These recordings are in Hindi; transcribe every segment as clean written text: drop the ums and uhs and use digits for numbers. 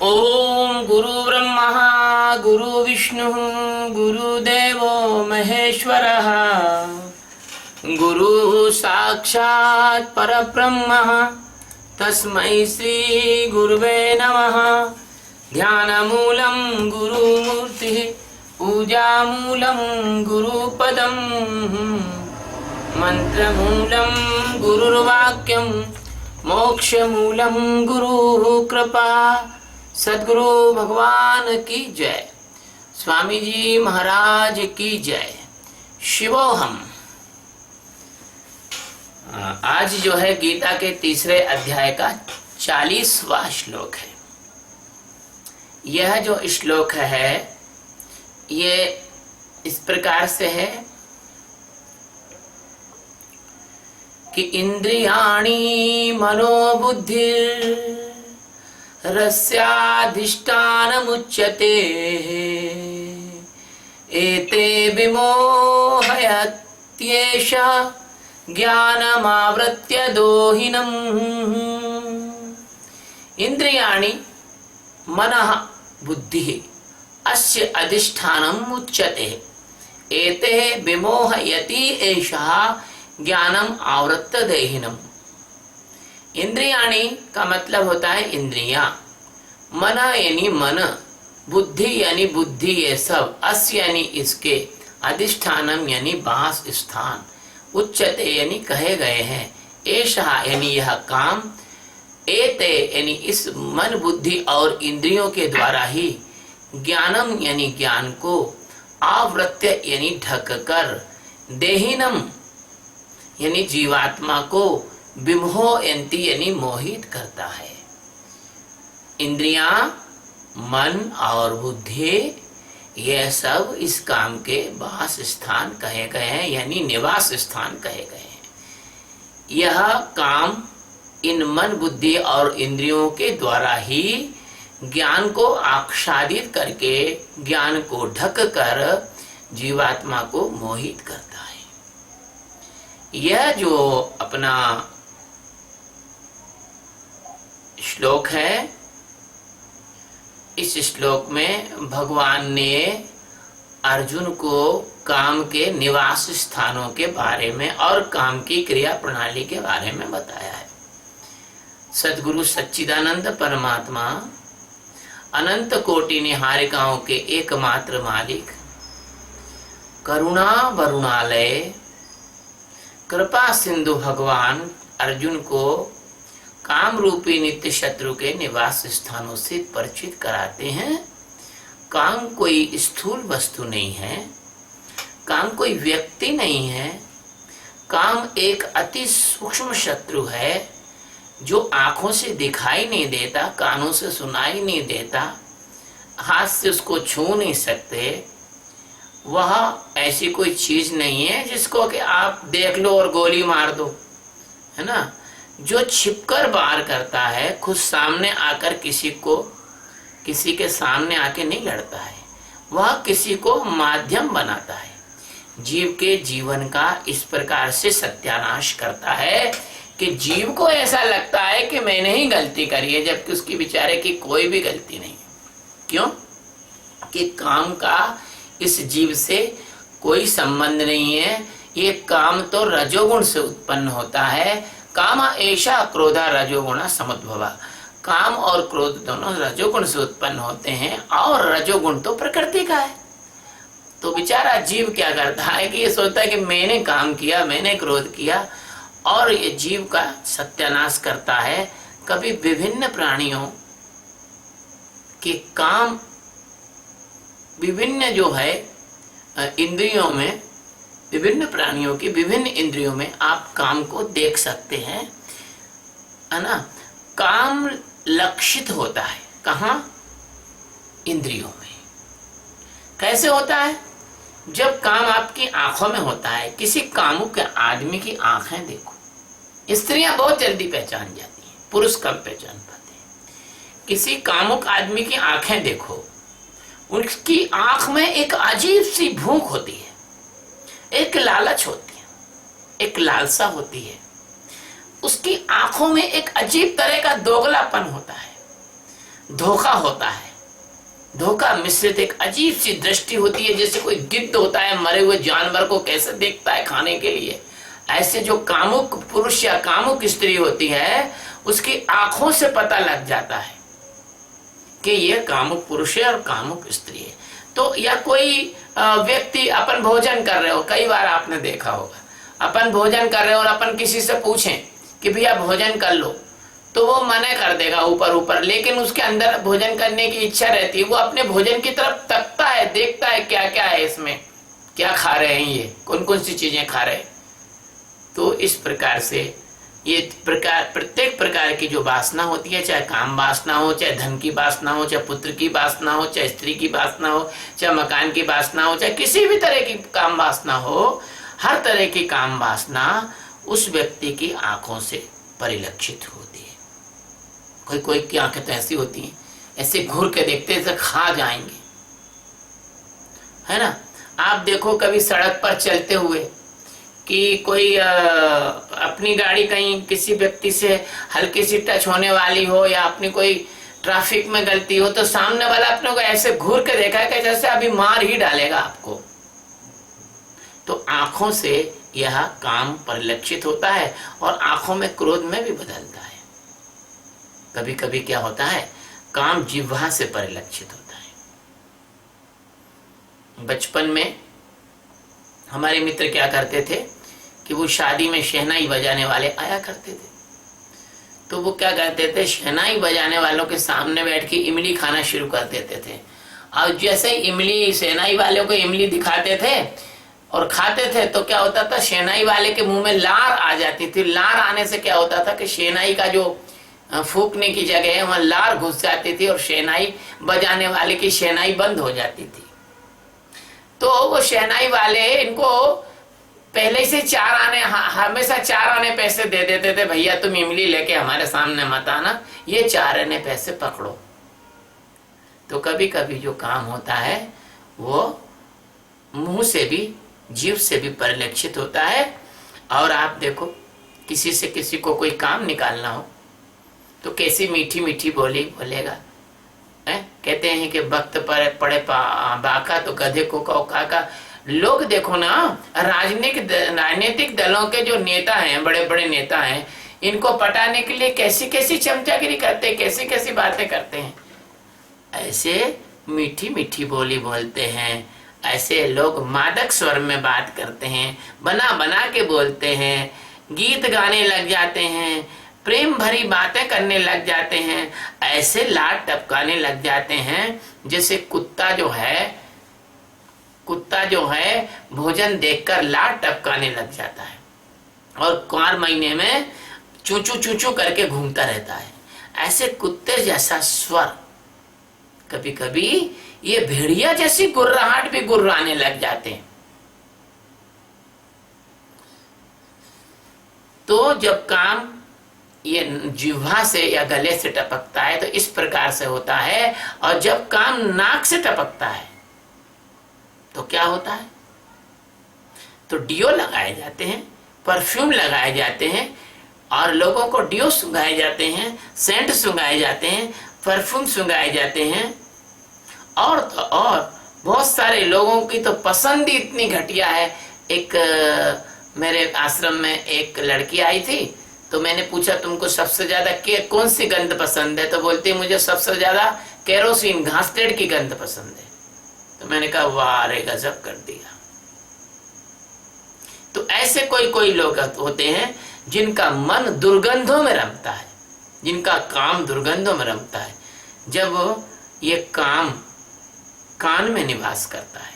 ओम गुरु ब्रह्मा गुरु विष्णु गुरुदेवो महेश्वरः गुरु साक्षात् परब्रह्म तस्मै श्री गुरुवे नमः। ध्यानमूलं गुरुमूर्तिः पूजामूलं गुरुपदम् मंत्रमूलं गुरुर्वाक्यं मोक्षमूलं गुरु कृपा। सद्गुरु भगवान की जय। स्वामी जी महाराज की जय। शिवोहम। आज जो है गीता के तीसरे अध्याय का 40वां श्लोक है। यह जो श्लोक है ये इस प्रकार से है कि इंद्रियाणि मनोबुद्धिर रस्याधिष्ठानमुच्यते एते विमोहयत्येष ज्ञानमावृत्य दोहिनम्। इंद्रियाणि मनः बुद्धिः अस्य अधिष्ठानम् उच्यते एते विमोहयति एषः ज्ञानम आवृत्त देहिनम। इंद्रियाणि का मतलब होता है इंद्रियां, मन यानी मन, बुद्धि यानी बुद्धि, ये सब अस्य यानी इसके, अधिष्ठानम यानी वास स्थान, उच्चते यानी कहे गए हैं, एषः यानी यह काम, एते यानी इस मन बुद्धि और इंद्रियों के द्वारा ही, ज्ञानम यानी ज्ञान को, आवृत्य यानी ढक कर, देहिनम यानी जीवात्मा को, विमोहयन्ति यानी मोहित करता है। इंद्रियां, मन और बुद्धि यह सब इस काम के वास स्थान कहे गए हैं, यानी निवास स्थान कहे गए हैं। यह काम इन मन बुद्धि और इंद्रियों के द्वारा ही ज्ञान को आच्छादित करके, ज्ञान को ढक कर जीवात्मा को मोहित करता है। यह जो अपना श्लोक है, इस श्लोक में भगवान ने अर्जुन को काम के निवास स्थानों के बारे में और काम की क्रिया प्रणाली के बारे में बताया है। सद्गुरु सच्चिदानंद परमात्मा अनंत कोटि निहारिकाओं के एकमात्र मालिक, करुणा वरुणालय, कृपा सिंधु भगवान अर्जुन को काम रूपी नित्य शत्रु के निवास स्थानों से परिचित कराते हैं। काम कोई स्थूल वस्तु नहीं है, काम कोई व्यक्ति नहीं है, काम एक अति सूक्ष्म शत्रु है जो आंखों से दिखाई नहीं देता, कानों से सुनाई नहीं देता, हाथ से उसको छू नहीं सकते। वह ऐसी कोई चीज नहीं है जिसको कि आप देख लो और गोली मार दो, है ना। जो छिपकर वार करता है, खुद सामने आकर किसी के सामने आके नहीं लड़ता है, वह किसी को माध्यम बनाता है, जीव के जीवन का इस प्रकार से सत्यानाश करता है कि जीव को ऐसा लगता है कि मैंने ही गलती करी है, जबकि उसकी बेचारे की कोई भी गलती नहीं। क्यों? कि काम का इस जीव से कोई संबंध नहीं है। ये काम तो रजोगुण से उत्पन्न होता है। काम ऐशा क्रोधा रजोगुण समुद्भवा। काम और क्रोध दोनों रजोगुण से उत्पन्न होते हैं, और रजोगुण तो प्रकृति का है। तो बेचारा जीव क्या करता है कि ये सोचता है कि मैंने काम किया, मैंने क्रोध किया, और ये जीव का सत्यानाश करता है। कभी विभिन्न प्राणियों के काम, विभिन्न जो है इंद्रियों में, विभिन्न प्राणियों की विभिन्न इंद्रियों में आप काम को देख सकते हैं, है ना। काम लक्षित होता है कहाँ? इंद्रियों में। कैसे होता है? जब काम आपकी आंखों में होता है। किसी कामुक आदमी की आंखें देखो, स्त्रियां बहुत जल्दी पहचान जाती हैं, पुरुष कम पहचान पाते हैं। किसी कामुक आदमी की आंखें देखो, उसकी आंख में एक अजीब सी भूख होती है, एक लालच होती है, एक लालसा होती है। उसकी आंखों में एक अजीब तरह का दोगलापन होता है। धोखा होता है। धोखा मिश्रित एक अजीब सी दृष्टि होती है, जैसे कोई गिद्ध होता है मरे हुए जानवर को कैसे देखता है खाने के लिए, ऐसे जो कामुक पुरुष या कामुक स्त्री होती है उसकी आंखों से पता लग जाता है कि ये कामुक पुरुष है और कामुक स्त्री है। तो या कोई व्यक्ति अपन भोजन कर रहे हो, कई बार आपने देखा होगा, अपन भोजन कर रहे हो और अपन किसी से पूछें कि भैया भोजन कर लो, तो वो मना कर देगा ऊपर ऊपर, लेकिन उसके अंदर भोजन करने की इच्छा रहती है। वो अपने भोजन की तरफ तकता है, देखता है क्या क्या है इसमें, क्या खा रहे हैं, ये कौन कौन सी चीजें खा रहे हैं। तो इस प्रकार से ये प्रत्येक प्रकार की जो वासना होती है, चाहे काम वासना हो, चाहे धन की वासना हो, चाहे पुत्र की वासना हो, चाहे स्त्री की वासना हो, चाहे मकान की वासना हो, चाहे किसी भी तरह की काम वासना हो, हर तरह की काम वासना उस व्यक्ति की आंखों से परिलक्षित होती है। कोई कोई की आंखें तो ऐसी होती हैं, ऐसे घूर के देखते हैं खा जाएंगे, है ना। आप देखो कभी सड़क पर चलते हुए कि कोई अपनी गाड़ी कहीं किसी व्यक्ति से हल्की सी टच होने वाली हो या अपनी कोई ट्रैफिक में गलती हो, तो सामने वाला अपने को ऐसे घूर के देखा है कि जैसे अभी मार ही डालेगा आपको। तो आंखों से यह काम परिलक्षित होता है और आंखों में क्रोध में भी बदलता है। कभी कभी क्या होता है, काम जिह्वा से परिलक्षित होता है। बचपन में हमारे मित्र क्या करते थे कि वो शादी में शहनाई बजाने वाले आया करते थे, तो वो क्या करते थे, शहनाई बजाने वालों के सामने बैठ के इमली खाना शुरू कर देते थे। और जैसे इमली शहनाई वालों को इमली दिखाते थे और खाते थे, तो क्या होता था, शहनाई वाले के मुंह में लार आ जाती थी। लार आने से क्या होता था कि शहनाई का जो फूकने की जगह है वहां लार घुस जाती थी और शहनाई बजाने वाले की शहनाई बंद हो जाती थी। तो वो शहनाई वाले इनको पहले से 4 आने, हमेशा 4 आने पैसे दे देते थे, भैया तुम इमली लेके हमारे सामने मत आना, ये 4 आने पैसे पकड़ो। तो कभी कभी जो काम होता है वो मुंह से भी जीभ से भी परिलक्षित होता है। और आप देखो किसी से किसी को कोई काम निकालना हो तो कैसी मीठी मीठी बोली बोलेगा है? कहते हैं कि वक्त पर पड़े बाका तो गधे को कहो काका। लोग देखो ना, राजनीतिक दलों के जो नेता हैं, बड़े बड़े नेता हैं, इनको पटाने के लिए कैसी कैसी चमचागिरी करते हैं, कैसी कैसी बातें करते हैं, ऐसे मीठी मीठी बोली बोलते हैं, ऐसे लोग मादक स्वर में बात करते हैं, बना बना के बोलते हैं, गीत गाने लग जाते हैं, प्रेम भरी बातें करने लग जाते हैं, ऐसे लाड टपकाने लग जाते हैं जैसे कुत्ता जो है भोजन देखकर लाड टपकाने लग जाता है और कुंवार महीने में चूचू चूचू करके घूमता रहता है। ऐसे कुत्ते जैसा स्वर, कभी कभी ये भेड़िया जैसी गुर्राहट भी गुर्राने लग जाते हैं। तो जब काम ये जिह्वा से या गले से टपकता है तो इस प्रकार से होता है, और जब काम नाक से टपकता है तो क्या होता है, तो डियो लगाए जाते हैं, परफ्यूम लगाए जाते हैं, और लोगों को डियो सुंघाए जाते हैं, सेंट सुंघाए जाते हैं, परफ्यूम सुंघाए जाते हैं। और तो और बहुत सारे लोगों की तो पसंद ही इतनी घटिया है। एक मेरे आश्रम में एक लड़की आई थी, तो मैंने पूछा तुमको सबसे ज्यादा कौन सी गंध पसंद है, तो बोलती है मुझे सबसे ज्यादा केरोसिन घासलेट की गंध पसंद है। तो मैंने कहा वाह रे गजब कर दिया। तो ऐसे कोई कोई लोग होते हैं जिनका मन दुर्गंधों में रमता है, जिनका काम दुर्गंधों में रमता है। जब ये काम कान में निवास करता है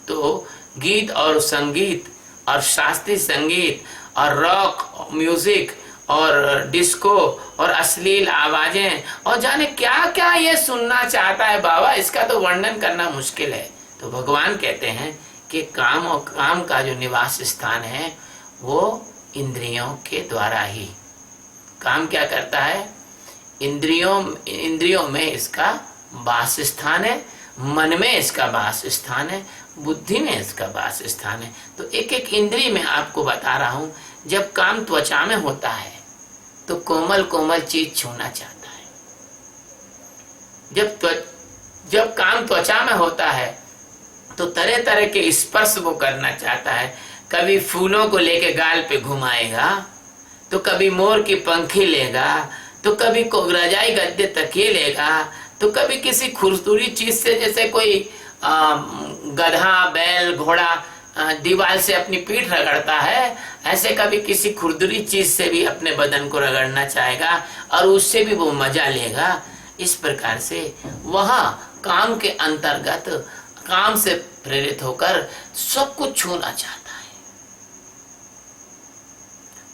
तो गीत और संगीत और शास्त्रीय संगीत और रॉक म्यूजिक और डिस्को और अश्लील आवाजें और जाने क्या क्या ये सुनना चाहता है बाबा, इसका तो वर्णन करना मुश्किल है। तो भगवान कहते हैं कि काम और काम का जो निवास स्थान है वो इंद्रियों के द्वारा ही। काम क्या करता है, इंद्रियों में इसका वास स्थान है, मन में इसका वास स्थान है, बुद्धि में इसका वास स्थान है। तो एक एक इंद्रिय में आपको बता रहा हूं। जब काम त्वचा में होता है तो कोमल कोमल चीज छूना चाहता है, जब काम त्वचा में होता है तो तरह तरह के स्पर्श वो करना चाहता है। कभी फूलों को लेके गाल पे घुमाएगा, तो कभी मोर की पंखी लेगा, तो कभी रजाई गद्दे तकिए लेगा, तो कभी किसी खुरदुरी चीज से, जैसे कोई गधा, बैल, घोड़ा दीवार से अपनी पीठ रगड़ता है, ऐसे कभी किसी खुरदुरी चीज से भी अपने बदन को रगड़ना चाहेगा और उससे भी वो मजा लेगा। इस प्रकार से वह काम के अंतर्गत, काम से प्रेरित होकर सब कुछ छूना चाहता है।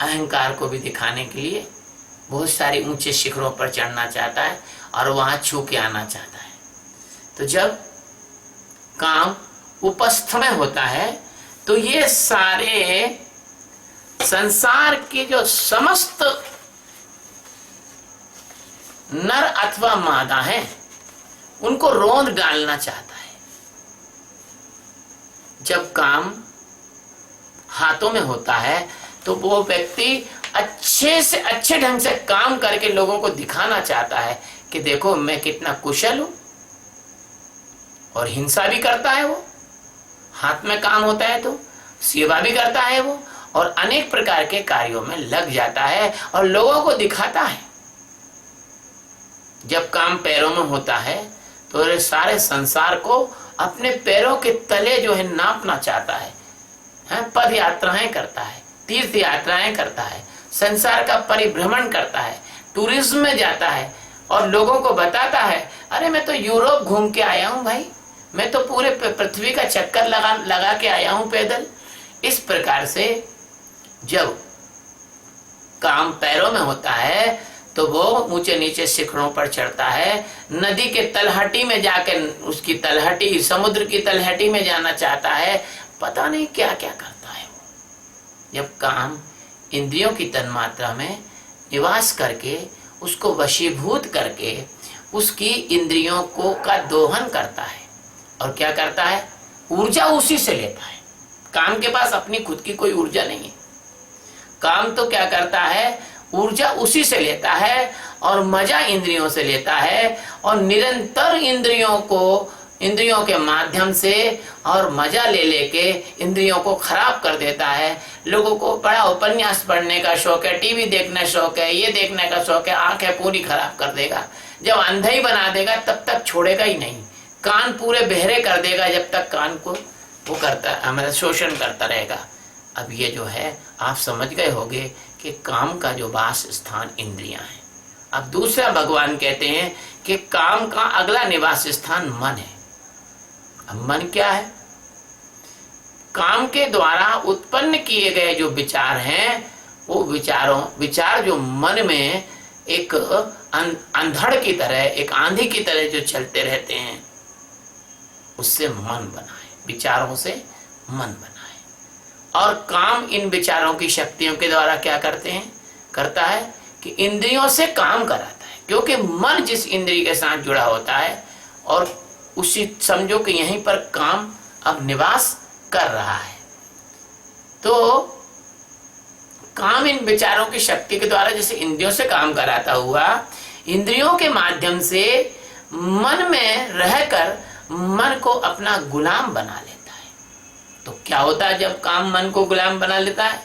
अहंकार को भी दिखाने के लिए बहुत सारे ऊंचे शिखरों पर चढ़ना चाहता है और वहां छू के आना चाहता है। तो जब काम उपस्थ में होता है तो ये सारे संसार के जो समस्त नर अथवा मादा हैं, उनको रोंद डालना चाहता है। जब काम हाथों में होता है तो वो व्यक्ति अच्छे से अच्छे ढंग से काम करके लोगों को दिखाना चाहता है कि देखो मैं कितना कुशल हूं। और हिंसा भी करता है वो, हाथ में काम होता है तो सेवा भी करता है वो, और अनेक प्रकार के कार्यों में लग जाता है और लोगों को दिखाता है। जब काम पैरों में होता है तो सारे संसार को अपने पैरों के तले जो है नापना चाहता है। पद यात्राएं करता है, तीर्थ यात्राएं करता है, संसार का परिभ्रमण करता है, टूरिज्म में जाता है और लोगों को बताता है, अरे मैं तो यूरोप घूम के आया हूं भाई, मैं तो पूरे पृथ्वी का चक्कर लगा के आया हूं पैदल। इस प्रकार से जब काम पैरों में होता है तो वो ऊंचे नीचे शिखरों पर चढ़ता है। नदी के तलहटी में जाकर, उसकी तलहटी, समुद्र की तलहटी में जाना चाहता है। पता नहीं क्या क्या करता है वो। जब काम इंद्रियों की तन्मात्रा में निवास करके, उसको वशीभूत करके, उसकी इंद्रियों को का दोहन करता है। और क्या करता है? ऊर्जा उसी से लेता है। काम के पास अपनी खुद की कोई ऊर्जा नहीं है। काम तो क्या करता है? ऊर्जा उसी से लेता है और मजा इंद्रियों से लेता है और निरंतर इंद्रियों के माध्यम से और मजा ले लेके इंद्रियों को खराब कर देता है। लोगों को बड़ा उपन्यास पढ़ने का शौक है, टीवी देखने शौक है, ये देखने का शौक है, आंखें पूरी खराब कर देगा। जब अंधा ही बना देगा तब तक छोड़ेगा ही नहीं। कान पूरे बहरे कर देगा जब तक कान को वो करता, हमारा शोषण करता रहेगा। अब ये जो है आप समझ गए होंगे कि काम का जो वास स्थान इंद्रियां हैं। अब दूसरा भगवान कहते हैं कि काम का अगला निवास स्थान मन है। अब मन क्या है? काम के द्वारा उत्पन्न किए गए जो विचार हैं, वो विचार जो मन में एक अंधड़ की तरह, एक आंधी की तरह जो चलते रहते हैं, उससे मन बनाए, विचारों से मन बनाए। और काम इन विचारों की शक्तियों के द्वारा क्या करता है कि इंद्रियों से काम कराता है। क्योंकि मन जिस इंद्रिय के साथ जुड़ा होता है और उसी समझो कि यहीं पर काम अब निवास कर रहा है, तो काम इन विचारों की शक्ति के द्वारा जैसे इंद्रियों से काम कराता हुआ, इंद्रियों के माध्यम से मन में रहकर मन को अपना गुलाम बना लेता है। तो क्या होता है जब काम मन को गुलाम बना लेता है?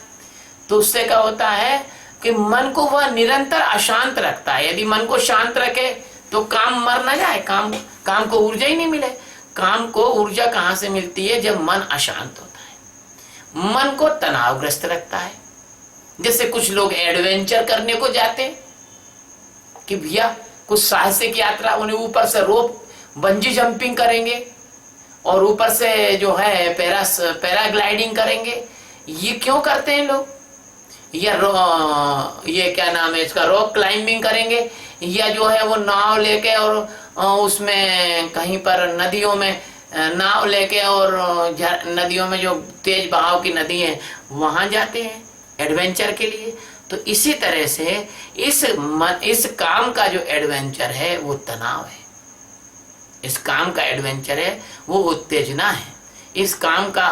तो उससे क्या होता है कि मन को वह निरंतर अशांत रखता है। यदि मन को शांत रखे तो काम मर ना जाए, काम को ऊर्जा ही नहीं मिले। काम को ऊर्जा कहां से मिलती है? जब मन अशांत होता है। मन को तनावग्रस्त रखता है। जैसे कुछ लोग एडवेंचर करने को जाते हैं कि भैया कुछ साहसिक यात्रा, उन्हें ऊपर से रोप बंजी जंपिंग करेंगे और ऊपर से जो है पैराग्लाइडिंग करेंगे। ये क्यों करते हैं लोग? ये क्या नाम है इसका, रॉक क्लाइंबिंग करेंगे, या जो है वो नाव लेके और उसमें कहीं पर नदियों में नाव लेके और नदियों में जो तेज बहाव की नदी है वहां जाते हैं एडवेंचर के लिए। तो इसी तरह से इस काम का जो एडवेंचर है वो तनाव है। इस काम का एडवेंचर है वो उत्तेजना है। इस काम का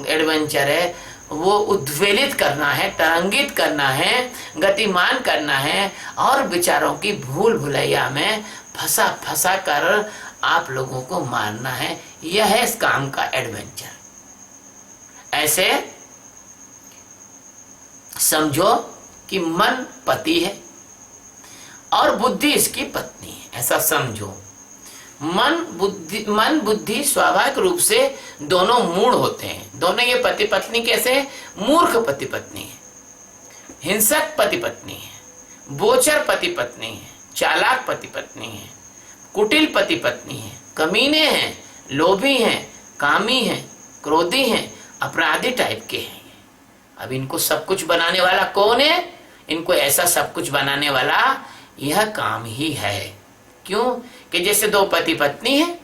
एडवेंचर है वो उद्वेलित करना है, तरंगित करना है, गतिमान करना है और विचारों की भूल भुलैया में फंसा फंसा कर आप लोगों को मारना है। यह है इस काम का एडवेंचर। ऐसे समझो कि मन पति है और बुद्धि इसकी पत्नी है, ऐसा समझो। मन बुद्धि स्वाभाविक रूप से दोनों मूढ़ होते हैं। दोनों ये पति पत्नी कैसे है? मूर्ख पति पत्नी है, हिंसक पति पत्नी है, बोचर पति पत्नी है, चालाक पति पत्नी है, कुटिल पति पत्नी है, कमीने हैं, लोभी हैं, कामी हैं, क्रोधी हैं, अपराधी टाइप के हैं। अब इनको सब कुछ बनाने वाला कौन है? इनको ऐसा सब कुछ बनाने वाला यह काम ही है। क्यों? कि जैसे दो पति पत्नी है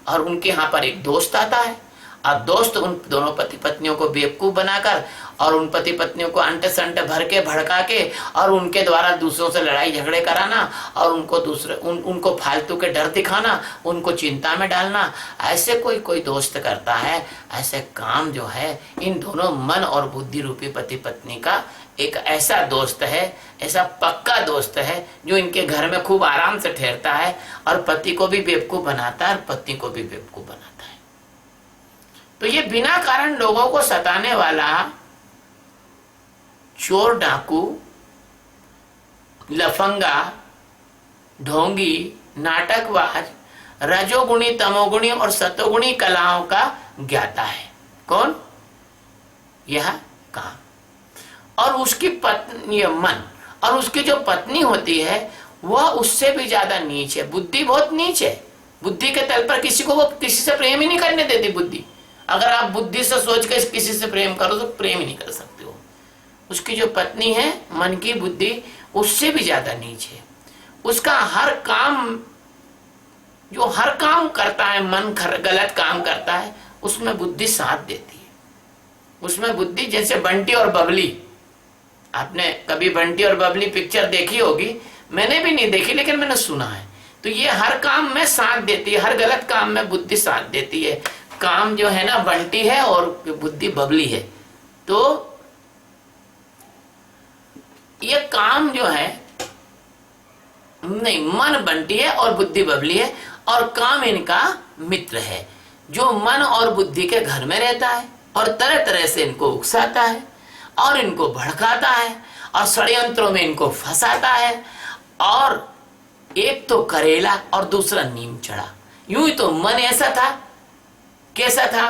और उनके यहाँ पर एक दोस्त आता है। अब दोस्त उन दोनों पति पत्नियों को बेवकूफ बनाकर और उन पति पत्नियों को अंटे संटे भर के भड़का के और उनके द्वारा दूसरों से लड़ाई झगड़े कराना और उनको फालतू के डर दिखाना, उनको चिंता में डालना, ऐसे कोई दोस्त करता है। ऐसे काम जो है इन दोनों मन और बुद्धि रूपी पति पत्नी का एक ऐसा दोस्त है, ऐसा पक्का दोस्त है जो इनके घर में खूब आराम से ठहरता है और पति को भी बेवकूफ बनाता है और पत्नी को भी बेवकूफ बनाता है। तो ये बिना कारण लोगों को सताने वाला चोर, डाकू, लफंगा, ढोंगी, नाटकबाज, रजोगुणी, तमोगुणी और सतोगुणी कलाओं का ज्ञाता है। कौन? यह काम। और उसकी पत्नी मन और उसकी जो पत्नी होती है वह उससे भी ज्यादा नीच है। बुद्धि बहुत नीच है। बुद्धि के तल पर किसी को वो किसी से प्रेम ही नहीं करने देती बुद्धि। अगर आप बुद्धि से सोच के किसी से प्रेम करो तो प्रेम ही नहीं कर सकते हो। उसकी जो पत्नी है मन की बुद्धि उससे भी ज्यादा नीच है। उसका हर काम करता है मन गलत काम करता है, उसमें बुद्धि साथ देती है। उसमें बुद्धि जैसे बंटी और बबली। आपने कभी बंटी और बबली पिक्चर देखी होगी, मैंने भी नहीं देखी लेकिन मैंने सुना है। तो ये हर काम में साथ देती है, हर गलत काम में बुद्धि साथ देती है। काम जो है ना बंटी है और बुद्धि बबली है। तो ये काम जो है नहीं, मन बंटी है और बुद्धि बबली है और काम इनका मित्र है जो मन और बुद्धि के घर में रहता है और तरह तरह से इनको उकसाता है और इनको भड़काता है और षड्यंत्रों में इनको फंसाता है। और एक तो करेला और दूसरा नीम चढ़ा। यूं ही तो मन ऐसा था, कैसा था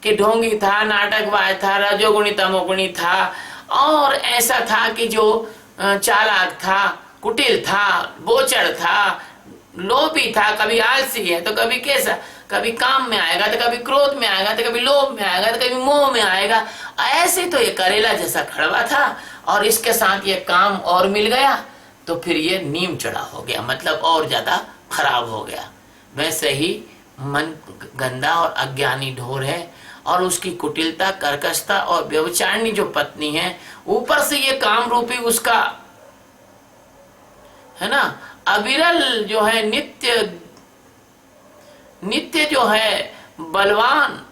कि ढोंगी था, नाटकबाज था, रजोगुणी तमोगुणी था और ऐसा था कि जो चालाक था, कुटिल था, बोचड़ था, लोभी था, कभी आलसी है तो कभी कैसा, कभी काम में आएगा तो कभी क्रोध में आएगा तो कभी लोभ में आएगा तो कभी मोह में आएगा। ऐसे तो ये करेला जैसा कड़वा था और इसके साथ ये काम और मिल गया तो फिर ये नीम चढ़ा हो गया, मतलब और ज्यादा खराब हो गया। वैसे ही मन गंदा और अज्ञानी ढोर है और उसकी कुटिलता, कर्कशता और व्यभिचारिणी जो पत्नी है, ऊपर से ये काम रूपी उसका है ना अविरल जो है नित्य जो है बलवान,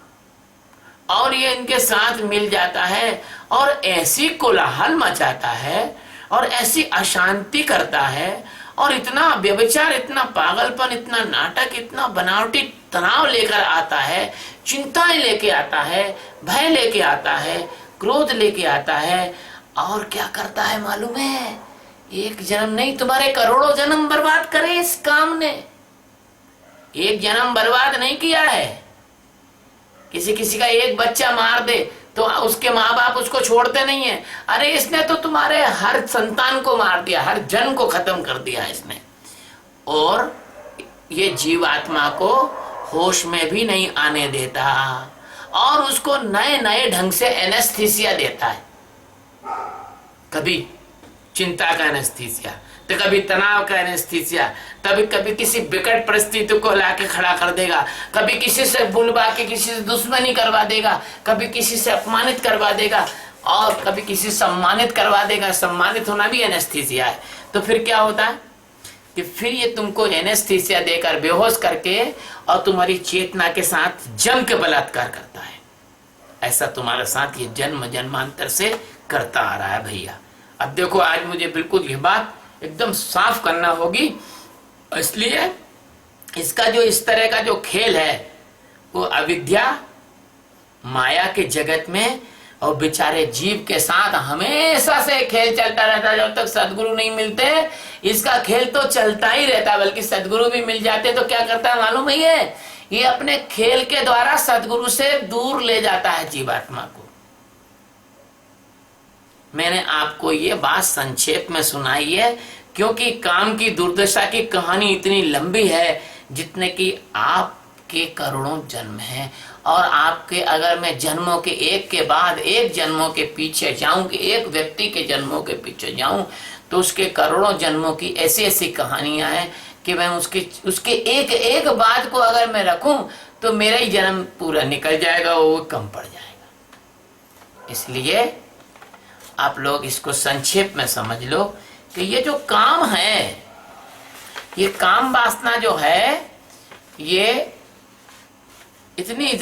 और ये इनके साथ मिल जाता है और ऐसी कोलाहल मचाता है और ऐसी अशांति करता है और इतना व्यभिचार, इतना पागलपन, इतना नाटक, इतना बनावटी तनाव लेकर आता है, चिंताएं लेके आता है, भय लेके आता है, क्रोध लेके आता है। और क्या करता है मालूम है? एक जन्म नहीं, तुम्हारे करोड़ों जन्म बर्बाद करे इस काम ने। एक जन्म बर्बाद नहीं किया है। किसी का एक बच्चा मार दे तो उसके माँ बाप उसको छोड़ते नहीं है। अरे इसने तो तुम्हारे हर संतान को मार दिया, हर जन को खत्म कर दिया इसने। और ये जीवात्मा को होश में भी नहीं आने देता और उसको नए नए ढंग से एनेस्थीसिया देता है। कभी चिंता का एनेस्थीसिया तो कभी तनाव का एनेस्थीसिया, कभी किसी विकट परिस्थिति को लाके खड़ा कर देगा, कभी किसी से बुलवा के किसी से दुश्मनी करवा देगा, कभी किसी से अपमानित करवा देगा और कभी किसी सम्मानित करवा देगा। सम्मानित होना भी एनेस्थीसिया है। तो फिर क्या होता है कि फिर ये तुमको एनेस्थीसिया देकर बेहोश करके और तुम्हारी चेतना के साथ जम के बलात्कार करता है। ऐसा तुम्हारे साथ ये जन्म जन्मांतर से करता आ रहा है भैया। अब देखो, आज मुझे बिल्कुल ये बात एकदम साफ करना होगी, इसलिए इसका जो इस तरह का जो खेल है वो अविद्या माया के जगत में और बेचारे जीव के साथ हमेशा से खेल चलता रहता है। जब तक सदगुरु नहीं मिलते इसका खेल तो चलता ही रहता, बल्कि सदगुरु भी मिल जाते तो क्या करता है मालूम है, ये अपने खेल के द्वारा सदगुरु से दूर ले जाता है जीवात्मा को। मैंने आपको ये बात संक्षेप में सुनाई है क्योंकि काम की दुर्दशा की कहानी इतनी लंबी है जितने कि आपके करोड़ों जन्म हैं, और आपके अगर मैं जन्मों के एक के बाद एक जन्मों के पीछे जाऊं कि एक व्यक्ति के जन्मों के पीछे जाऊं तो उसके करोड़ों जन्मों की ऐसी ऐसी कहानियां हैं कि मैं उसके एक एक बात को अगर मैं रखूं तो मेरा ही जन्म पूरा निकल जाएगा, वो कम पड़ जाएगा। इसलिए आप लोग इसको संक्षेप में समझ लो कि ये जो काम है, ये काम वासना जो है, ये इतनी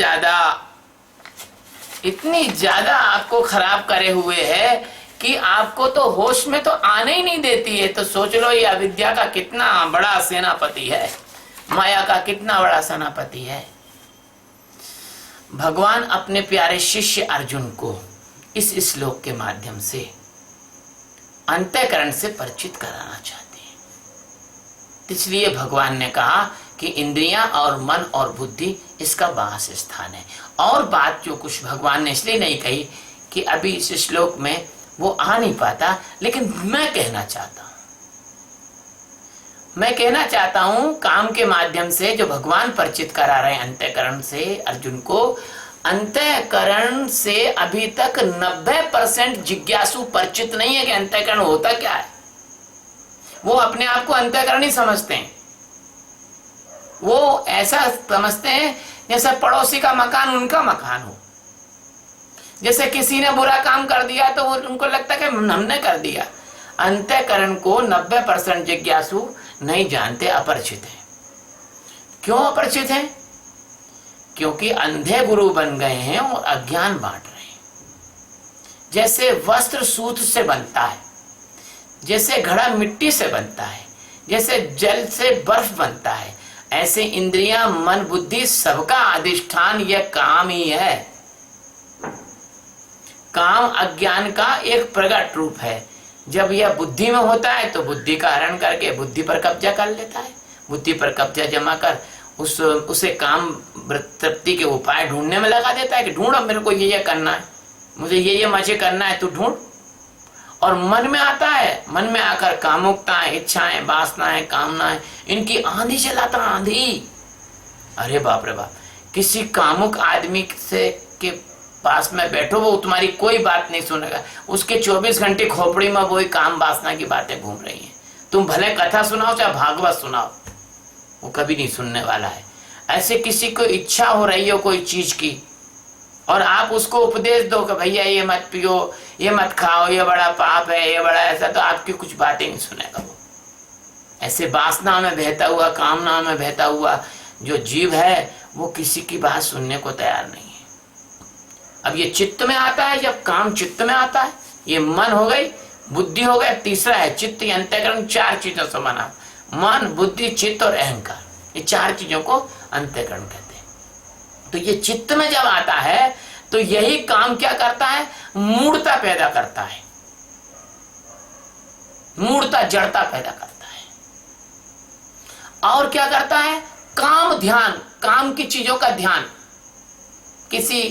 ज्यादा आपको खराब करे हुए है कि आपको तो होश में तो आने ही नहीं देती है। तो सोच लो ये अविद्या का कितना बड़ा सेनापति है, माया का कितना बड़ा सेनापति है। भगवान अपने प्यारे शिष्य अर्जुन को इस श्लोक के माध्यम से अंतःकरण से परिचित कराना चाहते हैं। इसलिए भगवान ने कहा कि इंद्रियां और मन और बुद्धि इसका वास स्थान है। और बात जो कुछ भगवान ने इसलिए नहीं कही कि अभी इस श्लोक में वो आ नहीं पाता, लेकिन मैं कहना चाहता हूं काम के माध्यम से जो भगवान परिचित करा रहे हैं अंतःकरण से अर्जुन को। अंतःकरण से अभी तक 90% जिज्ञासु परिचित नहीं है कि अंतःकरण होता क्या है। वो अपने आप को अंतःकरण ही समझते हैं। वो ऐसा समझते हैं जैसे पड़ोसी का मकान उनका मकान हो। जैसे किसी ने बुरा काम कर दिया तो वो उनको लगता है कि हमने कर दिया। अंतःकरण को 90% जिज्ञासु नहीं जानते, अपरिचित है। क्यों अपरिचित है? क्योंकि अंधे गुरु बन गए हैं और अज्ञान बांट रहे हैं। जैसे वस्त्र सूत से बनता है, जैसे घड़ा मिट्टी से बनता है, जैसे जल से बर्फ बनता है, ऐसे इंद्रियां मन बुद्धि सबका अधिष्ठान यह काम ही है। काम अज्ञान का एक प्रकट रूप है। जब यह बुद्धि में होता है तो बुद्धि का हरण करके बुद्धि पर कब्जा कर लेता है। बुद्धि पर कब्जा जमा कर उसे काम तृप्ति के उपाय ढूंढने में लगा देता है कि ढूंढ, अब मेरे को ये करना है, मुझे ये मजे करना है, तू ढूंढ। और मन में आता है, मन में आकर कामुकताएं, इच्छाएं, वासनाएं, कामनाएं, इनकी आंधी चलाता, आंधी। अरे बाप रे बाप, किसी कामुक आदमी से के पास में बैठो, वो तुम्हारी कोई बात नहीं सुनेगा। उसके 24 घंटे खोपड़ी में वही काम वासना की बातें घूम रही हैं। तुम भले कथा सुनाओ चाहे भागवत सुनाओ, वो कभी नहीं सुनने वाला है। ऐसे किसी को इच्छा हो रही हो कोई चीज की और आप उसको उपदेश दो कि भैया ये मत पियो, ये मत खाओ, ये बड़ा पाप है, ये बड़ा ऐसा, तो आपकी कुछ बातें नहीं सुनेगा वो। ऐसे वासना में बहता हुआ, कामना में बहता हुआ जो जीव है वो किसी की बात सुनने को तैयार नहीं है। अब ये चित्त में आता है, जब काम चित्त में आता है, ये मन हो गई, बुद्धि हो गया, तीसरा है चित्त। अंतःकरण 4 चीजों से बना, मन, बुद्धि, चित्त और अहंकार। ये 4 चीजों को अंतःकरण कहते हैं। तो ये चित्त में जब आता है तो यही काम क्या करता है, मूढ़ता पैदा करता है, मूढ़ता, जड़ता पैदा करता है। और क्या करता है, काम ध्यान, काम की चीजों का ध्यान। किसी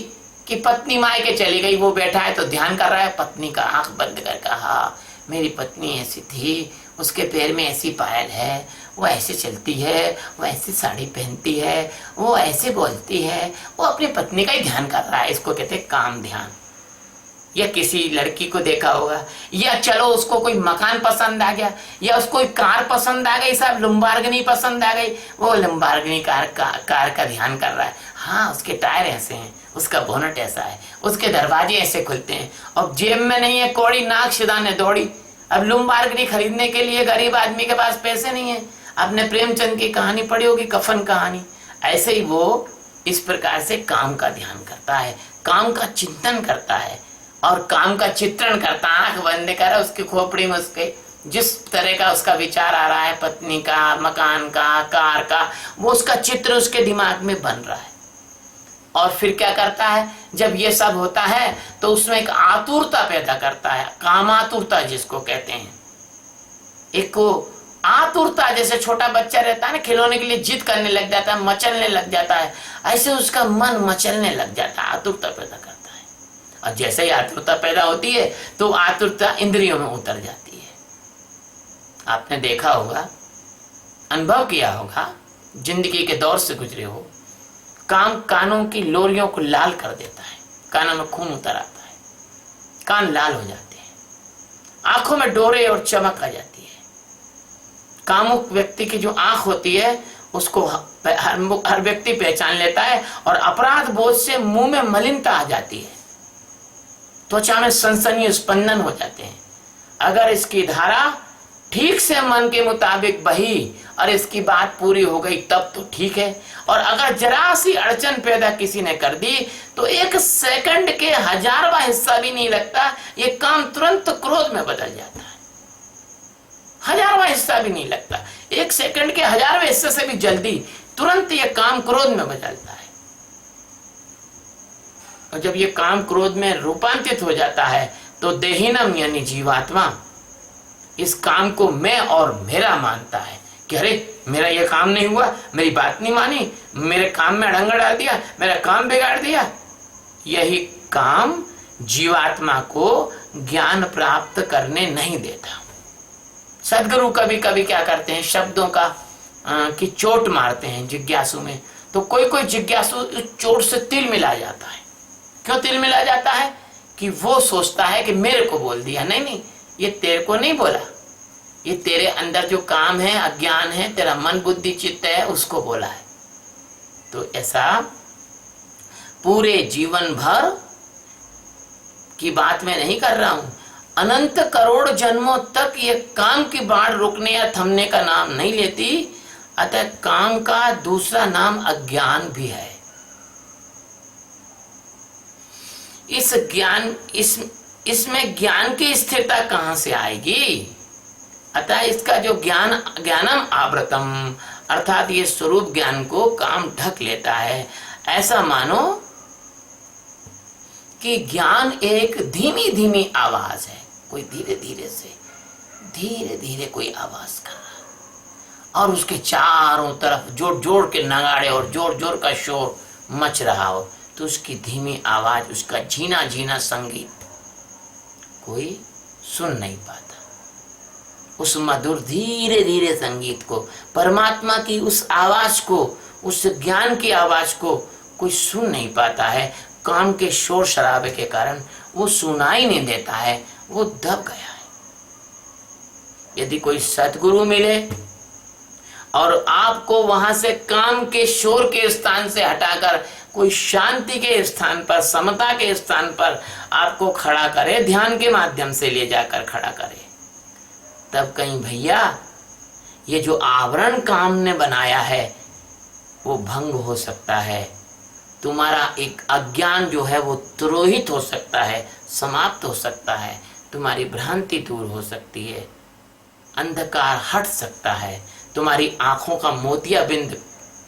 की पत्नी मायके चली गई, वो बैठा है तो ध्यान कर रहा है पत्नी का, आंख बंद करके, हाँ मेरी पत्नी ऐसी थी, उसके पैर में ऐसी पायल है, वो ऐसे चलती है, वो ऐसी साड़ी पहनती है, वो ऐसे बोलती है। वो अपनी पत्नी का ही ध्यान कर रहा है। इसको कहते हैं काम ध्यान। या किसी लड़की को देखा होगा, या चलो उसको कोई मकान पसंद आ गया, या उसको कोई कार पसंद आ गई, साहब लंबार्गिनी पसंद आ गई, वो लंबार्गिनी कार का ध्यान कर रहा है। हाँ उसके टायर ऐसे हैं, उसका बोनट ऐसा है, उसके दरवाजे ऐसे खुलते हैं, और जेब में नहीं है कौड़ी, नाक शिदाने दौड़ी। अब लंबार्गिनी खरीदने के लिए गरीब आदमी के पास पैसे नहीं है। आपने प्रेमचंद की कहानी पढ़ी होगी, कफन कहानी। ऐसे ही वो इस प्रकार से काम का ध्यान करता है, काम का चिंतन करता है और काम का चित्रण करता है। आंख बंद कर उसकी खोपड़ी में उसके जिस तरह का उसका विचार आ रहा है, पत्नी का, मकान का, कार का, वो उसका चित्र उसके दिमाग में बन रहा है। और फिर क्या करता है, जब ये सब होता है तो उसमें एक आतुरता पैदा करता है, कामातुरता जिसको कहते हैं। एक आतुरता, जैसे छोटा बच्चा रहता है ना, खिलौने के लिए जिद करने लग जाता है, मचलने लग जाता है, ऐसे उसका मन मचलने लग जाता है, आतुरता पैदा करता है। और जैसे ही आतुरता पैदा होती है तो आतुरता इंद्रियों में उतर जाती है। आपने देखा होगा, अनुभव किया होगा, जिंदगी के दौर से गुजरे हो, काम कानों की लोरियों को लाल कर देता है, कानों में खून उतर आता है, कान लाल हो जाते हैं, आंखों में डोरे और चमक आ जाती है। कामुक व्यक्ति की जो आंख होती है उसको हर व्यक्ति पहचान लेता है, और अपराध बोध से मुंह में मलिनता आ जाती है, त्वचा में सनसनी स्पंदन हो जाते हैं। अगर इसकी धारा ठीक से मन के मुताबिक बही और इसकी बात पूरी हो गई तब तो ठीक है, और अगर जरा सी अड़चन पैदा किसी ने कर दी तो 1 सेकंड के 1000वां हिस्सा भी नहीं लगता, ये काम तुरंत क्रोध में बदल जाता है। 1000वां हिस्सा भी नहीं लगता, 1 सेकंड के 1000वें हिस्से से भी जल्दी तुरंत ये काम क्रोध में बदलता है। और जब ये काम क्रोध में रूपांतरित हो जाता है तो देहिनम यानी जीवात्मा इस काम को मैं और मेरा मानता है कि अरे मेरा ये काम नहीं हुआ, मेरी बात नहीं मानी, मेरे काम में अड़ंगा डाल दिया, मेरा काम बिगाड़ दिया। यही काम जीवात्मा को ज्ञान प्राप्त करने नहीं देता। सदगुरु कभी कभी क्या करते हैं, शब्दों का की चोट मारते हैं जिज्ञासु में, तो कोई कोई जिज्ञासु चोट से तिल मिला जाता है। क्यों तिल मिला जाता है? कि वो सोचता है कि मेरे को बोल दिया। नहीं, ये तेरे को नहीं बोला, ये तेरे अंदर जो काम है, अज्ञान है, तेरा मन बुद्धि चित्त है, उसको बोला है। तो ऐसा पूरे जीवन भर की बात मैं नहीं कर रहा हूं, अनंत करोड़ जन्मों तक ये काम की बाढ़ रुकने या थमने का नाम नहीं लेती। अतः काम का दूसरा नाम अज्ञान भी है। इस ज्ञान इसमें ज्ञान की स्थिरता कहां से आएगी? अतः इसका जो ज्ञानम आवृतम, अर्थात ये स्वरूप ज्ञान को काम ढक लेता है। ऐसा मानो कि ज्ञान एक धीमी धीमी आवाज है, कोई धीरे धीरे कोई आवाज कर रहा है, और उसके चारों तरफ जोर जोर के नगाड़े और जोर जोर का शोर मच रहा हो, तो उसकी धीमी आवाज, उसका झीना झीना संगीत कोई सुन नहीं पाता। उस मधुर धीरे धीरे संगीत को, परमात्मा की उस आवाज को, उस ज्ञान की आवाज को कोई सुन नहीं पाता है। काम के शोर शराबे के कारण वो सुनाई नहीं देता है, वो दब गया है। यदि कोई सतगुरु मिले और आपको वहां से काम के शोर के स्थान से हटाकर कोई शांति के स्थान पर, समता के स्थान पर आपको खड़ा करे, ध्यान के माध्यम से ले जाकर खड़ा करे, तब कहीं भैया ये जो आवरण काम ने बनाया है वो भंग हो सकता है। तुम्हारा एक अज्ञान जो है वो तिरोहित हो सकता है, समाप्त हो सकता है, तुम्हारी भ्रांति दूर हो सकती है, अंधकार हट सकता है, तुम्हारी आंखों का मोतियाबिंद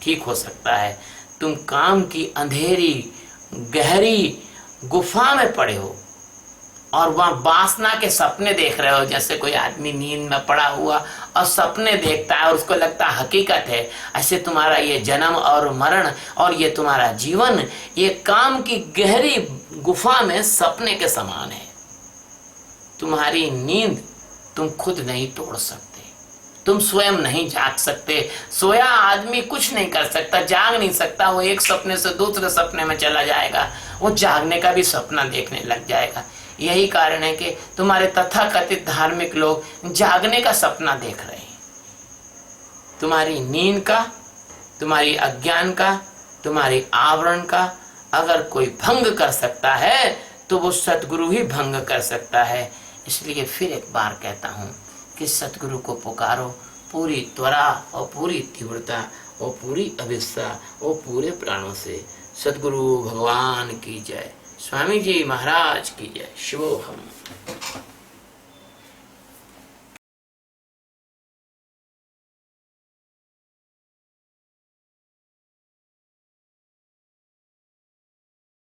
ठीक हो सकता है। तुम काम की अंधेरी गहरी गुफा में पड़े हो और वहां वासना के सपने देख रहे हो। जैसे कोई आदमी नींद में पड़ा हुआ और सपने देखता है और उसको लगता है हकीकत है, ऐसे तुम्हारा ये जन्म और मरण और ये तुम्हारा जीवन ये काम की गहरी गुफा में सपने के समान है। तुम्हारी नींद तुम खुद नहीं तोड़ सकते, तुम स्वयं नहीं जाग सकते। सोया आदमी कुछ नहीं कर सकता, जाग नहीं सकता। वो एक सपने से दूसरे सपने में चला जाएगा, वो जागने का भी सपना देखने लग जाएगा। यही कारण है कि तुम्हारे तथाकथित धार्मिक लोग जागने का सपना देख रहे हैं। तुम्हारी नींद का, तुम्हारी अज्ञान का, तुम्हारी आवरण का अगर कोई भंग कर सकता है तो वो सतगुरु ही भंग कर सकता है। इसलिए फिर एक बार कहता हूं कि सतगुरु को पुकारो पूरी त्वरा और पूरी तीव्रता और पूरी अभिष्ठा और पूरे प्राणों से। सतगुरु भगवान की जय, स्वामी जी महाराज की जय। शिवोहम।